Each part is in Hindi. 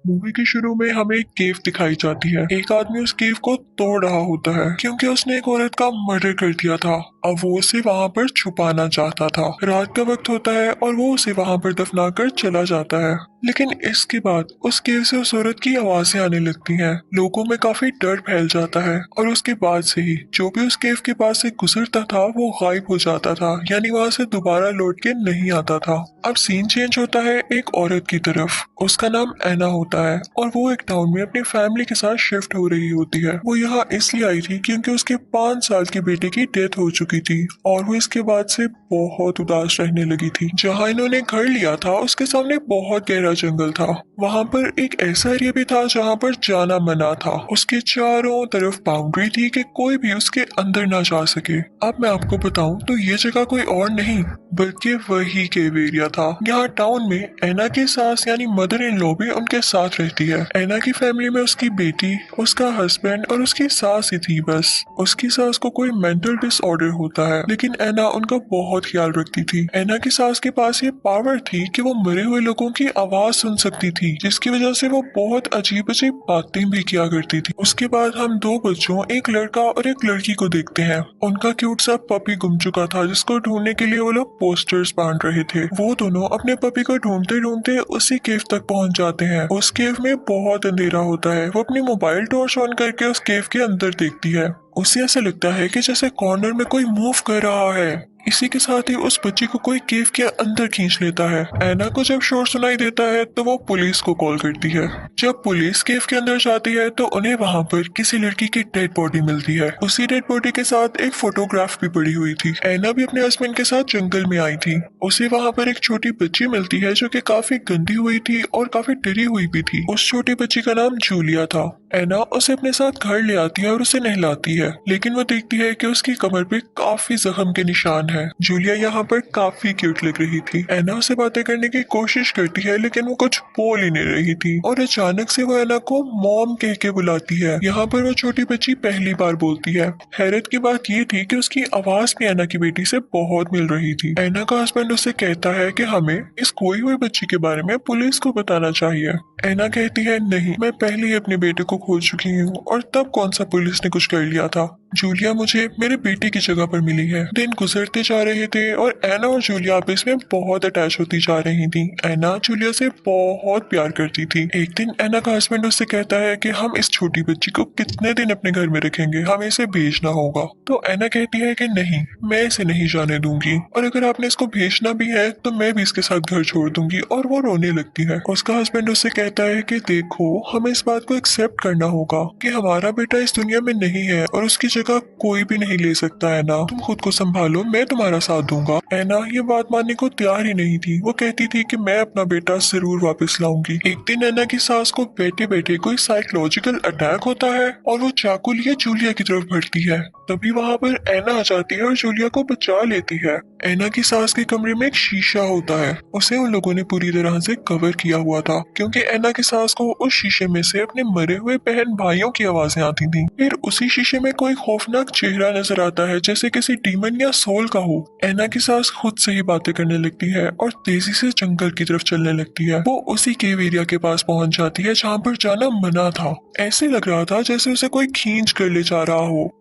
मूवी के शुरू में हमें एक केव दिखाई जाती है। एक आदमी उस केव को तोड़ रहा होता है क्योंकि उसने एक औरत का मर्डर कर दिया था। अब वो उसे वहाँ पर छुपाना चाहता था। रात का वक्त होता है और वो उसे वहाँ पर दफनाकर चला जाता है। लेकिन इसके बाद उस केव से उस औरत की आवाजें आने लगती हैं। लोगों में काफी डर फैल जाता है और उसके बाद से ही जो भी उस केव के पास से गुजरता था वो गायब हो जाता था, यानी वहाँ से दोबारा लौट के नहीं आता था। अब सीन चेंज होता है एक औरत की तरफ। उसका नाम ऐना होता है और वो एक टाउन में अपनी फैमिली के साथ शिफ्ट हो रही होती है। वो यहाँ इसलिए आई थी क्योंकि उसके 5 साल के बेटे की डेथ हो चुकी थी और वो इसके बाद से बहुत उदास रहने लगी थी। जहाँ इन्होंने घर लिया था उसके सामने बहुत गहरा जंगल था। वहाँ पर एक ऐसा एरिया भी था जहाँ पर जाना मना था। उसके चारों तरफ बाउंड्री थी कि कोई भी उसके अंदर ना जा सके। अब मैं आपको बताऊं तो ये जगह कोई और नहीं बल्कि वही केव एरिया था। यहाँ टाउन में ऐना की सास यानी मदर इन लॉ भी उनके साथ रहती है। ऐना की फैमिली में उसकी बेटी, उसका हस्बैंड और उसकी सास ही थी बस। उसकी सास को कोई मेंटल डिसऑर्डर होता है लेकिन ऐना उनका बहुत ख्याल रखती थी। ऐना की सास के पास ये पावर थी कि वो मरे हुए लोगों की आवाज सुन सकती थी, जिसकी वजह से वो बहुत अजीब अजीब बातें भी किया करती थी। उसके बाद हम 2 बच्चों, एक लड़का और एक लड़की को देखते हैं। उनका क्यूट सा पपी गुम चुका था जिसको ढूंढने के लिए वो लोग पोस्टर्स बांट रहे थे। वो दोनों अपने पपी को ढूंढते ढूंढते उसी केव तक पहुंच जाते हैं। उस केव में बहुत अंधेरा होता है। वो अपनी मोबाइल टॉर्च ऑन करके उस केव के अंदर देखती है। उसे ऐसा लगता है कि जैसे कॉर्नर में कोई मूव कर रहा है। इसी के साथ ही उस बच्ची को कोई केव के अंदर खींच लेता है। ऐना को जब शोर सुनाई देता है तो वो पुलिस को कॉल करती है। जब पुलिस केव के अंदर जाती है तो उन्हें वहाँ पर किसी लड़की की डेड बॉडी मिलती है। उसी डेड बॉडी के साथ एक फोटोग्राफ भी पड़ी हुई थी। ऐना भी अपने हस्बैंड के साथ जंगल में आई थी। उसे वहाँ पर एक छोटी बच्ची मिलती है जो कि काफी गंदी हुई थी और काफी डरी हुई भी थी। उस छोटी बच्ची का नाम जूलिया था। ऐना उसे अपने साथ घर ले आती है और उसे नहलाती है, लेकिन वो देखती है कि उसकी कमर पे काफी जख्म के निशान है। जूलिया यहाँ पर काफी क्यूट लग रही थी। ऐना उसे बातें करने की कोशिश करती है लेकिन वो कुछ बोल ही नहीं रही थी और अचानक से वो ऐना को मॉम कह के बुलाती है। यहाँ पर वो छोटी बच्ची पहली बार बोलती है। हैरत की बात ये थी कि उसकी आवाज भी ऐना की बेटी से बहुत मिल रही थी। ऐना का हस्बैंड उससे कहता है कि हमें इस खोई हुई बच्ची के बारे में पुलिस को बताना चाहिए। ऐना कहती है नहीं, मैं पहले ही अपने बेटे को खो चुकी हूँ और तब कौन सा पुलिस ने कुछ कर लिया था। जूलिया मुझे मेरे बेटे की जगह पर मिली है। दिन गुजरते जा रहे थे और ऐना और जूलिया आपस में बहुत अटैच होती जा रही थी। ऐना जूलिया से बहुत प्यार करती थी। एक दिन ऐना का हस्बैंड उससे कहता है कि हम इस छोटी बच्ची को कितने दिन अपने घर में रखेंगे, हमें इसे भेजना होगा। तो ऐना कहती है कि नहीं, मैं इसे नहीं जाने दूंगी और अगर आपने इसको भेजना भी है तो मैं भी इसके साथ घर छोड़ दूंगी। और वो रोने लगती है। उसका हस्बैंड उससे कहता है कि देखो, हमें इस बात को एक्सेप्ट करना होगा कि हमारा बेटा इस दुनिया में नहीं है और उसकी जगह कोई भी नहीं ले सकता है ना। तुम खुद को संभालो, मैं तुम्हारा साथ दूंगा। ऐना ये बात मानने को तैयार ही नहीं थी। वो कहती थी कि मैं अपना बेटा जरूर वापस लाऊंगी। एक दिन ऐना की सास को बैठे बैठे कोई साइकोलॉजिकल अटैक होता है और वो चाकू लिए जूलिया की तरफ बढ़ती है। तभी वहाँ पर ऐना आ जाती है और जूलिया को बचा लेती है। ऐना की सास के कमरे में एक शीशा होता है। उसे उन लोगों ने पूरी तरह से कवर किया हुआ था क्योंकि ऐना की सास को उस शीशे में से अपने मरे हुए बहन भाइयों की आवाजें आती थी। फिर उसी शीशे में कोई खौफनाक चेहरा नजर आता है जैसे किसी डीमन या सोल का हो। ऐना की सास खुद से ही बातें करने लगती है और तेजी से जंगल की तरफ चलने लगती है। वो उसी केव एरिया के पास पहुंच जाती है जहाँ पर जाना मना था। ऐसे लग रहा था जैसे उसे कोई खींच कर ले जा रहा हो।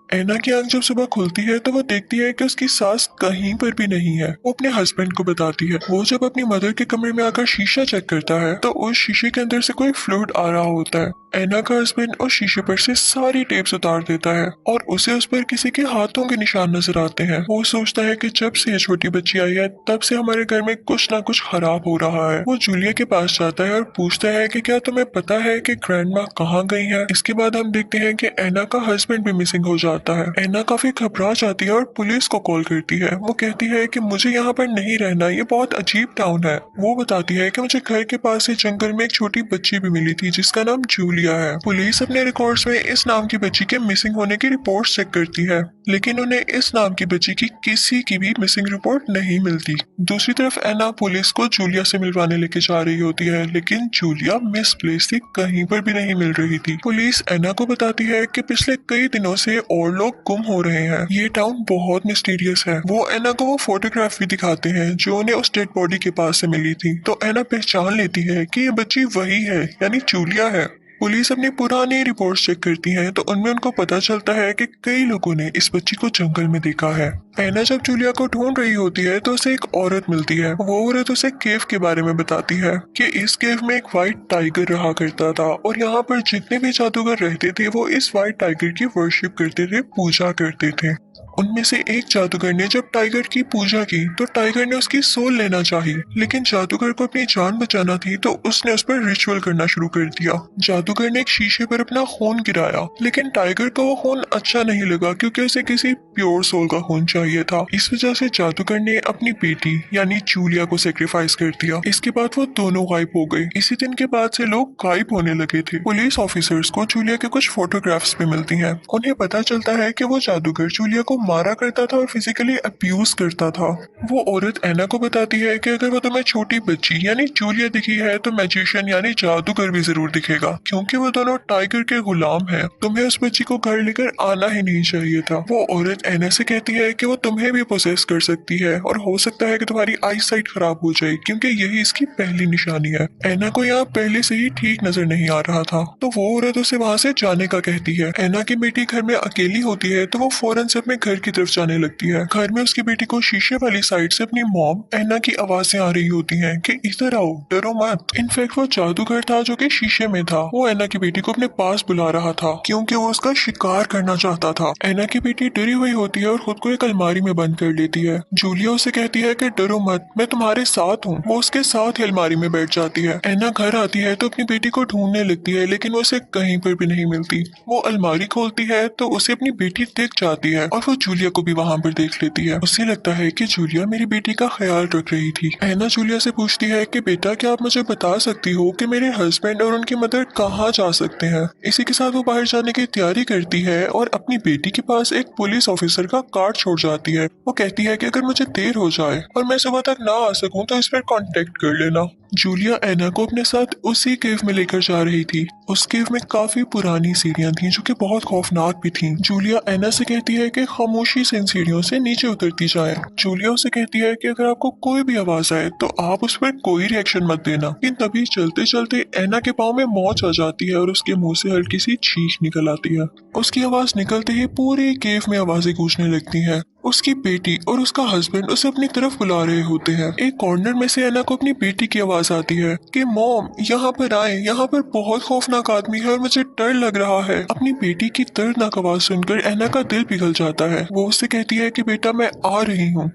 ऐना की आंख जब सुबह खुलती है तो वो देखती है कि उसकी सास कहीं पर भी नहीं है। वो अपने हस्बैंड को बताती है। वो जब अपनी मदर के कमरे में आकर शीशा चेक करता है तो उस शीशे के अंदर से कोई फ्लूइड आ रहा होता है। ऐना का हस्बैंड उस शीशे पर से सारी टेप्स उतार देता है और उसे उस पर किसी के हाथों के निशान नजर आते हैं। वो सोचता है कि जब से ये छोटी बच्ची आई है तब से हमारे घर में कुछ ना कुछ खराब हो रहा है। वो जूलिया के पास जाता है और पूछता है कि क्या तुम्हें पता है कि ग्रैंड माँ कहाँ गई है। इसके बाद हम देखते हैं कि ऐना का हस्बैंड भी मिसिंग हो जाता है। ऐना काफी घबरा जाती है और पुलिस को कॉल करती है। वो कहती है कि मुझे यहाँ पर नहीं रहना, ये बहुत अजीब टाउन है। वो बताती है कि मुझे घर के पास से जंगल में एक छोटी बच्ची भी मिली थी जिसका नाम जूलिया जूलिया है। पुलिस अपने रिकॉर्ड्स में इस नाम की बच्ची के मिसिंग होने की रिपोर्ट चेक करती है, लेकिन उन्हें इस नाम की बच्ची की किसी की भी मिसिंग रिपोर्ट नहीं मिलती। दूसरी तरफ एना पुलिस को जूलिया से मिलवाने लेके जा रही होती है, लेकिन जूलिया मिसप्लेस थी, कहीं पर भी नहीं मिल रही थी। पुलिस एना को बताती है कि पिछले कई दिनों से और लोग गुम हो रहे हैं, ये टाउन बहुत मिस्टीरियस है। वो एना को वो फोटोग्राफ भी दिखाते हैं जो उन्हें उस डेड बॉडी के पास से मिली थी, तो एना पहचान लेती है कि ये बच्ची वही है, यानी जूलिया है। पुलिस अपनी पुरानी रिपोर्ट्स चेक करती है तो उनमें उनको पता चलता है कि कई लोगों ने इस बच्ची को जंगल में देखा है। एना जब जूलिया को ढूंढ रही होती है तो उसे एक औरत मिलती है। वो औरत उसे केव के बारे में बताती है कि इस केव में एक व्हाइट टाइगर रहा करता था और यहाँ पर जितने भी जादूगर रहते थे वो इस व्हाइट टाइगर की वर्शिप करते थे, पूजा करते थे। उनमें से एक जादूगर ने जब टाइगर की पूजा की तो टाइगर ने उसकी सोल लेना चाही, लेकिन जादूगर को अपनी जान बचाना थी तो उसने उस पर रिचुअल करना शुरू कर दिया। जादूगर ने एक शीशे पर अपना खून गिराया, लेकिन टाइगर को वो खून अच्छा नहीं लगा क्योंकि उसे किसी प्योर सोल का खून चाहिए था। इस वजह से जादूगर ने अपनी बेटी यानी जूलिया को सेक्रीफाइस कर दिया। इसके बाद वो दोनों गायब हो गए। इसी दिन के बाद से लोग गायब होने लगे थे। पुलिस ऑफिसर्स को जूलिया के कुछ फोटोग्राफ्स भी मिलती हैं। उन्हें पता चलता है कि वो जादूगर जूलिया को मारा करता था और फिजिकली अब्यूज करता था। वो औरत एना को बताती है कि अगर वो तुम्हें छोटी बच्ची यानी जूलिया दिखी है तो मैजिशियन यानी जादूगर भी जरूर दिखेगा, क्योंकि वो दोनों टाइगर के गुलाम हैं। तुम्हें उस बच्ची को घर लेकर आना ही नहीं चाहिए था। वो औरत एना से कहती है कि वो तुम्हें भी पोसेस कर सकती है और हो सकता है कि तुम्हारी आई साइट खराब हो जाए, क्योंकि यही इसकी पहली निशानी है। एना को यहाँ पहले से ही ठीक नजर नहीं आ रहा था, तो वो औरत उसे वहाँ से जाने का कहती है। एना की बेटी घर में अकेली होती है तो वो फौरन से अपने घर की तरफ जाने लगती है। घर में उसकी बेटी को शीशे वाली साइड से अपनी मॉम एना की आवाजें आ रही होती हैं कि इधर आओ, डरो मत। इनफैक्ट वो जादूगर था जो कि शीशे में था। वो एना की बेटी को अपने पास बुला रहा था क्योंकि वो उसका शिकार करना चाहता था। एना की बेटी डरी हुई होती है और खुद को एक अलमारी में बंद कर लेती है। जूलिया उसे कहती है कि डरो मत, मैं तुम्हारे साथ हूँ। वो उसके साथ ही अलमारी में बैठ जाती है। एना घर आती है तो अपनी बेटी को ढूंढने लगती है, लेकिन वो उसे कहीं पर भी नहीं मिलती। वो अलमारी खोलती है तो उसे अपनी बेटी दिख जाती है और वो जूलिया को भी वहाँ पर देख लेती है। उसे लगता है कि जूलिया मेरी बेटी का ख्याल रख रही थी। एना जूलिया से पूछती है कि बेटा क्या आप मुझे बता सकती हो कि मेरे हस्बैंड और उनकी मदर कहाँ जा सकते हैं। इसी के साथ वो बाहर जाने की तैयारी करती है और अपनी बेटी के पास एक पुलिस ऑफिसर का कार्ड छोड़ जाती है। वो कहती है कि अगर मुझे देर हो जाए और मैं सुबह तक ना आ सकूं तो इस पर कांटेक्ट कर लेना। जूलिया एना को अपने साथ उसी केव में लेकर जा रही थी। उस केव में काफी पुरानी सीढ़ियां थीं जो कि बहुत खौफनाक भी थीं। जूलिया एना से कहती है कि खामोशी से इन सीढ़ियों से नीचे उतरती जाए। जूलिया उसे कहती है कि अगर आपको कोई भी आवाज आए तो आप उस पर कोई रिएक्शन मत देना। लेकिन तभी चलते चलते एना के पाँव में मोच आ जाती है और उसके मुंह से हल्की सी चीख निकल आती है। उसकी आवाज निकलते ही पूरे केव में आवाजें गूंजने लगती हैं। उसकी बेटी और उसका हस्बैंड उसे अपनी तरफ बुला रहे होते हैं। एक कॉर्नर में से एना को अपनी बेटी की आवाज आती है कि मॉम यहाँ पर आए, यहाँ पर बहुत खौफनाक आदमी है और मुझे डर लग रहा है। अपनी बेटी की दर्दनाक आवाज सुनकर एना का दिल पिघल जाता है। वो उससे कहती है कि बेटा मैं आ रही हूँ,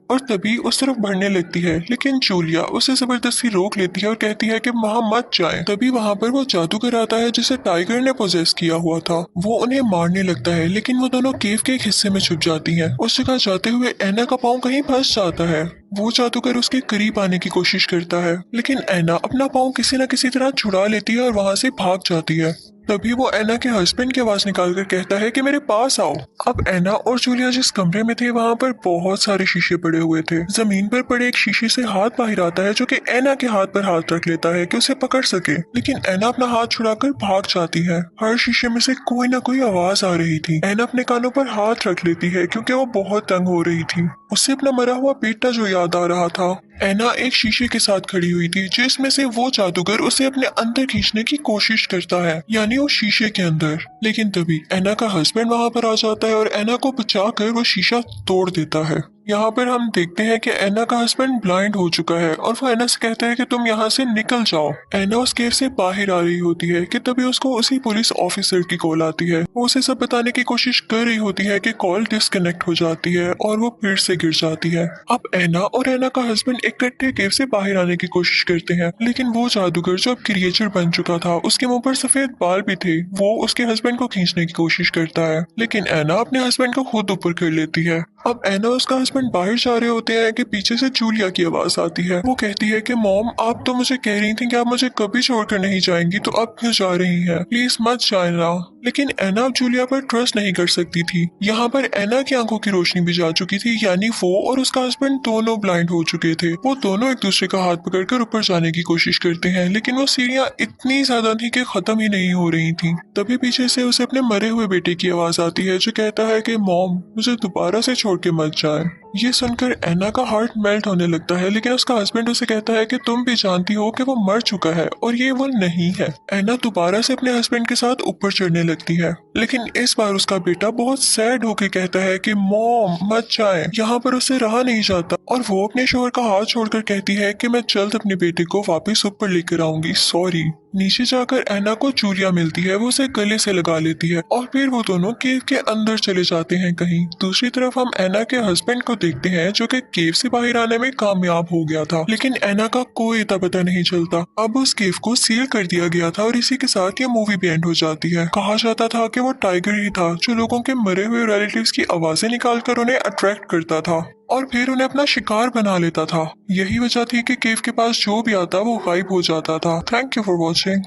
और तभी उस तरफ बढ़ने लगती है, लेकिन जूलिया उसे जबरदस्ती रोक लेती है और कहती है कि वहाँ मत जाए। तभी वहाँ पर वो जादूगर आता है जिसे टाइगर ने पोजेस किया हुआ था। वो उन्हें मारने लगता है, लेकिन वो दोनों केव के एक हिस्से में छुप जाती हैं। उस जगह जाते हुए एना का पाँव कहीं फंस जाता है। वो जादूगर उसके करीब आने की कोशिश करता है, लेकिन एना अपना पाँव किसी न किसी तरह छुड़ा लेती है और वहाँ से भाग जाती है। तभी वो एना के हस्बैंड की आवाज निकालकर कहता है कि मेरे पास आओ। अब एना और जूलिया जिस कमरे में थे वहाँ पर बहुत सारे शीशे पड़े हुए थे। जमीन पर पड़े एक शीशे से हाथ बाहर आता है जो कि एना के हाथ पर हाथ रख लेता है कि उसे पकड़ सके, लेकिन एना अपना हाथ छुड़ाकर भाग जाती है। हर शीशे में से कोई ना कोई आवाज आ रही थी। एना अपने कानों पर हाथ रख लेती है क्योंकि वो बहुत तंग हो रही थी। उससे अपना मरा हुआ बेटा जो याद आ रहा था। एना एक शीशे के साथ खड़ी हुई थी जिसमें से वो जादूगर उसे अपने अंदर खींचने की कोशिश करता है, यानी वो शीशे के अंदर। लेकिन तभी एना का हस्बैंड वहां पर आ जाता है और एना को बचाकर वो शीशा तोड़ देता है। यहाँ पर हम देखते हैं कि एना का हस्बैंड ब्लाइंड हो चुका है और वो एना से कहता है कि तुम यहाँ से निकल जाओ। एना उस केव से बाहर आ रही होती है कि तभी उसको उसी पुलिस ऑफिसर की कॉल आती है। वो उसे सब बताने की कोशिश कर रही होती है कि कॉल डिस्कनेक्ट हो जाती है और वो फिर से गिर जाती है। अब एना और एना का हस्बैंड इकट्ठे केव से बाहर आने की कोशिश करते हैं, लेकिन वो जादूगर जो अब क्रिएचर बन चुका था, उसके मुंह पर सफेद बाल भी थे, वो उसके हस्बैंड को खींचने की कोशिश करता है, लेकिन एना अपने हस्बैंड को खुद ऊपर कर लेती है। अब एना उसका हस्बैंड हस्बैंड बाहर जा रहे होते हैं कि पीछे से जूलिया की आवाज आती है। वो कहती है कि मॉम, आप तो मुझे कह रही थी कि आप मुझे कभी छोड़कर नहीं जाएंगी, तो अब क्यों जा रही हैं? प्लीज मत जाना। लेकिन एना अब जूलिया पर ट्रस्ट नहीं कर सकती थी। यहाँ पर एना की आंखों की रोशनी भी जा चुकी थी, यानी वो और उसका हस्बैंड दोनों ब्लाइंड हो चुके थे। वो दोनों एक दूसरे का हाथ पकड़कर ऊपर जाने की कोशिश करते हैं, लेकिन वो सीढ़ियाँ इतनी ज्यादा थी कि खत्म ही नहीं हो रही थी। तभी पीछे से उसे अपने मरे हुए बेटे की आवाज आती है, जो कहता है कि मॉम, मुझे दोबारा से छोड़ के मत जाए। ये सुनकर एना का हार्ट मेल्ट होने लगता है, लेकिन उसका हस्बैंड उसे कहता है कि तुम भी जानती हो कि वो मर चुका है और ये वो नहीं है। एना दोबारा से अपने हस्बैंड के साथ ऊपर चढ़ने लगती है, लेकिन इस बार उसका बेटा बहुत सैड होकर कहता है कि मॉम मत जाए। यहाँ पर उसे रहा नहीं जाता और वो अपने शोहर का हाथ छोड़कर कहती है कि मैं जल्द अपने बेटे को वापस ऊपर लेकर आऊंगी, सॉरी। नीचे जाकर एना को जूलिया मिलती है, वो उसे गले से लगा लेती है और फिर वो दोनों केव के अंदर चले जाते हैं कहीं। दूसरी तरफ हम एना के हस्बैंड को देखते हैं, जो कि केव से बाहर आने में कामयाब हो गया था, लेकिन एना का कोई अता पता नहीं चलता। अब उस केव को सील कर दिया गया था और इसी के साथ ये मूवी भी एंड हो जाती है। कहा जाता था कि वो टाइगर ही था जो लोगों के मरे हुए रिलेटिव्स की आवाजें निकालकर उन्हें अट्रैक्ट करता था और फिर उन्हें अपना शिकार बना लेता था। यही वजह थी कि केव के पास जो भी आता वो गायब हो जाता था। Thank you for watching.